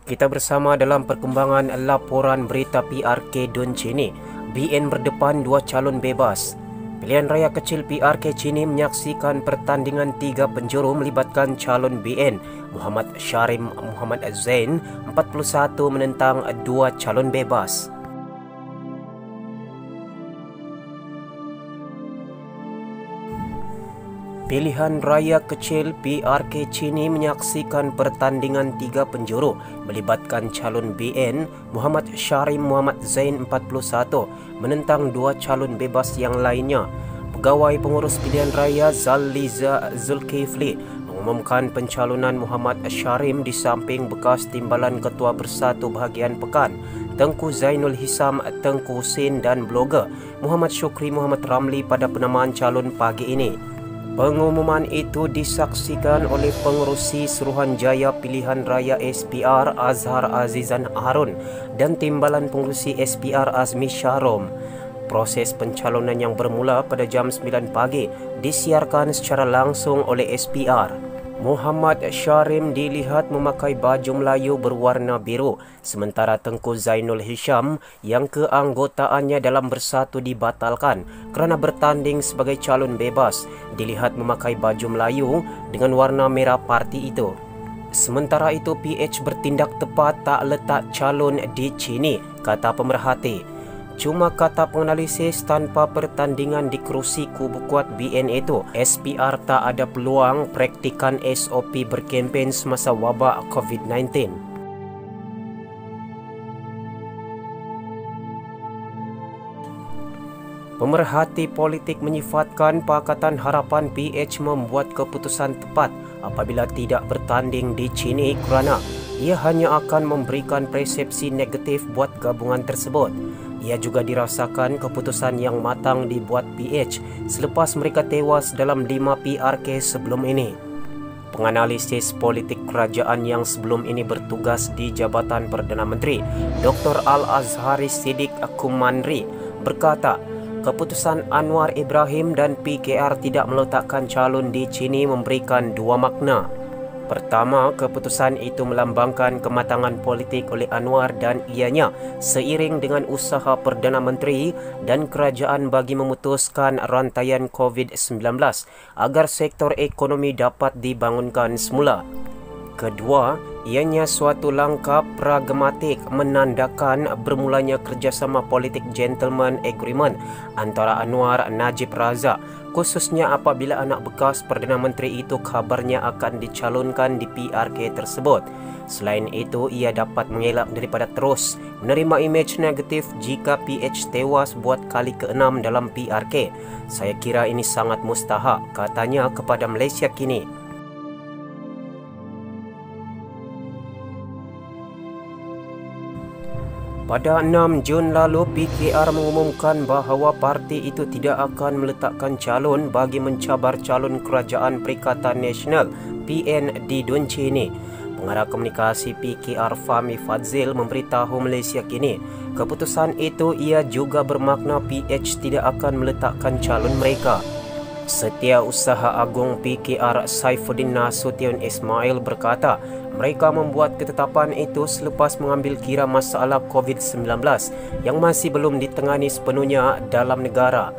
Kita bersama dalam perkembangan laporan berita PRK Dun Chini. BN berdepan dua calon bebas. Pilihan raya kecil PRK Chini menyaksikan pertandingan 3 penjuru melibatkan calon BN Muhammad Syarim Muhammad Zain 41 menentang 2 calon bebas. Pilihan raya kecil PRK Chini menyaksikan pertandingan 3 penjuru melibatkan calon BN Muhammad Syarim Muhammad Zain 41 menentang 2 calon bebas yang lainnya. Pegawai pengurus pilihan raya Zaliza Zulkifli mengumumkan pencalonan Muhammad Syarim di samping bekas timbalan Ketua Bersatu Bahagian Pekan Tengku Zainul Hisam Tengku Husin dan blogger Muhammad Syukri Muhammad Ramli pada penamaan calon pagi ini. Pengumuman itu disaksikan oleh Pengerusi Suruhanjaya Pilihan Raya SPR Azhar Azizan Harun dan Timbalan Pengerusi SPR Azmi Syarom. Proses pencalonan yang bermula pada jam 9 pagi disiarkan secara langsung oleh SPR. Muhammad Syarim dilihat memakai baju Melayu berwarna biru, sementara Tengku Zainul Hisham yang keanggotaannya dalam Bersatu dibatalkan kerana bertanding sebagai calon bebas dilihat memakai baju Melayu dengan warna merah parti itu. Sementara itu PH bertindak tepat tak letak calon di Chini, kata pemerhati. Cuma kata penganalisis tanpa pertandingan di kerusi kubu kuat BN itu, SPR tak ada peluang praktikan SOP berkempen semasa wabak COVID-19. Pemerhati politik menyifatkan Pakatan Harapan PH membuat keputusan tepat apabila tidak bertanding di Chini kerana ia hanya akan memberikan persepsi negatif buat gabungan tersebut. Ia juga dirasakan keputusan yang matang dibuat PH selepas mereka tewas dalam 5 PRK sebelum ini. Penganalisis politik kerajaan yang sebelum ini bertugas di Jabatan Perdana Menteri, Dr. Al-Azhari Siddiq Kumanri berkata, keputusan Anwar Ibrahim dan PKR tidak meletakkan calon di Chini memberikan 2 makna. Pertama, keputusan itu melambangkan kematangan politik oleh Anwar dan ianya seiring dengan usaha Perdana Menteri dan kerajaan bagi memutuskan rantaian COVID-19 agar sektor ekonomi dapat dibangunkan semula. Kedua, ianya suatu langkah pragmatik menandakan bermulanya kerjasama politik gentleman agreement antara Anwar Najib Razak, khususnya apabila anak bekas Perdana Menteri itu kabarnya akan dicalonkan di PRK tersebut. Selain itu, ia dapat mengelak daripada terus menerima imej negatif jika PH tewas buat kali ke-6 dalam PRK. Saya kira ini sangat mustahak, katanya kepada Malaysia Kini. Pada 6 Jun lalu, PKR mengumumkan bahawa parti itu tidak akan meletakkan calon bagi mencabar calon Kerajaan Perikatan Nasional PN di Dun Chini. Pengarah komunikasi PKR Fahmi Fadzil memberitahu Malaysia Kini, keputusan itu ia juga bermakna PH tidak akan meletakkan calon mereka. Setiausaha Agung PKR Saifuddin Nasution Ismail berkata, mereka membuat ketetapan itu selepas mengambil kira masalah COVID-19 yang masih belum ditangani sepenuhnya dalam negara.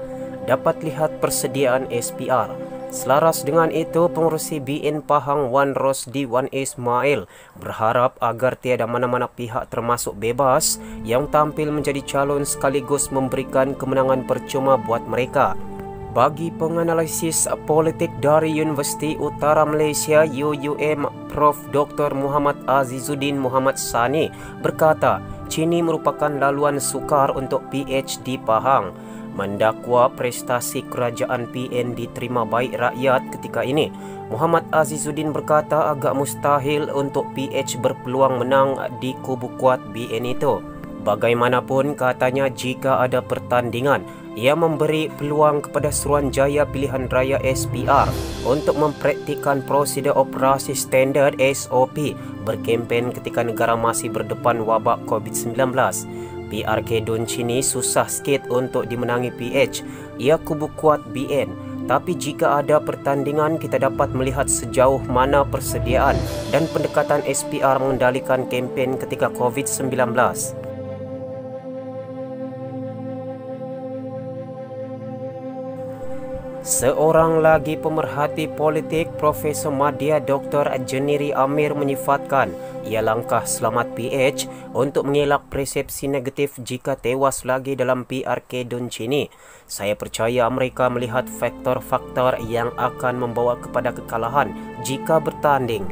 Dapat lihat persediaan SPR. Selaras dengan itu, Pengerusi BN Pahang Wan Rosdi Wan Ismail berharap agar tiada mana-mana pihak termasuk bebas yang tampil menjadi calon sekaligus memberikan kemenangan percuma buat mereka. Bagi penganalisis politik dari Universiti Utara Malaysia UUM, Prof. Dr. Muhammad Azizuddin Muhammad Sani berkata, Chini merupakan laluan sukar untuk PH di Pahang. Mendakwa prestasi kerajaan PN diterima baik rakyat ketika ini, Muhammad Azizuddin berkata agak mustahil untuk PH berpeluang menang di kubu kuat BN itu. Bagaimanapun, katanya jika ada pertandingan, ia memberi peluang kepada Suruhanjaya Pilihan Raya SPR untuk mempraktikkan prosedur operasi standard SOP berkempen ketika negara masih berdepan wabak COVID-19. PRK Dun Chini susah sikit untuk dimenangi PH. Ia kubu kuat BN. Tapi jika ada pertandingan, kita dapat melihat sejauh mana persediaan dan pendekatan SPR mengendalikan kempen ketika COVID-19. Seorang lagi pemerhati politik, Profesor Madya Dr. Jeniri Amir menyifatkan ia langkah selamat PH untuk mengelak persepsi negatif jika tewas lagi dalam PRK Don Cini. Saya percaya mereka melihat faktor-faktor yang akan membawa kepada kekalahan jika bertanding.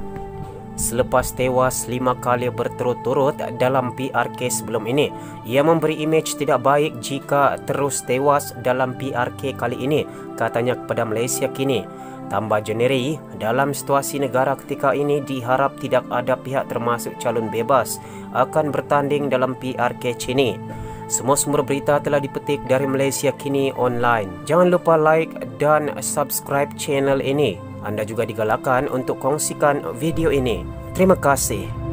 Selepas tewas 5 kali berturut-turut dalam PRK sebelum ini, ia memberi imej tidak baik jika terus tewas dalam PRK kali ini, katanya kepada Malaysia Kini. Tambah Jeniri, dalam situasi negara ketika ini diharap tidak ada pihak termasuk calon bebas akan bertanding dalam PRK Cini. Semua sumber berita telah dipetik dari Malaysia Kini Online. Jangan lupa like dan subscribe channel ini. Anda juga digalakkan untuk kongsikan video ini. Terima kasih.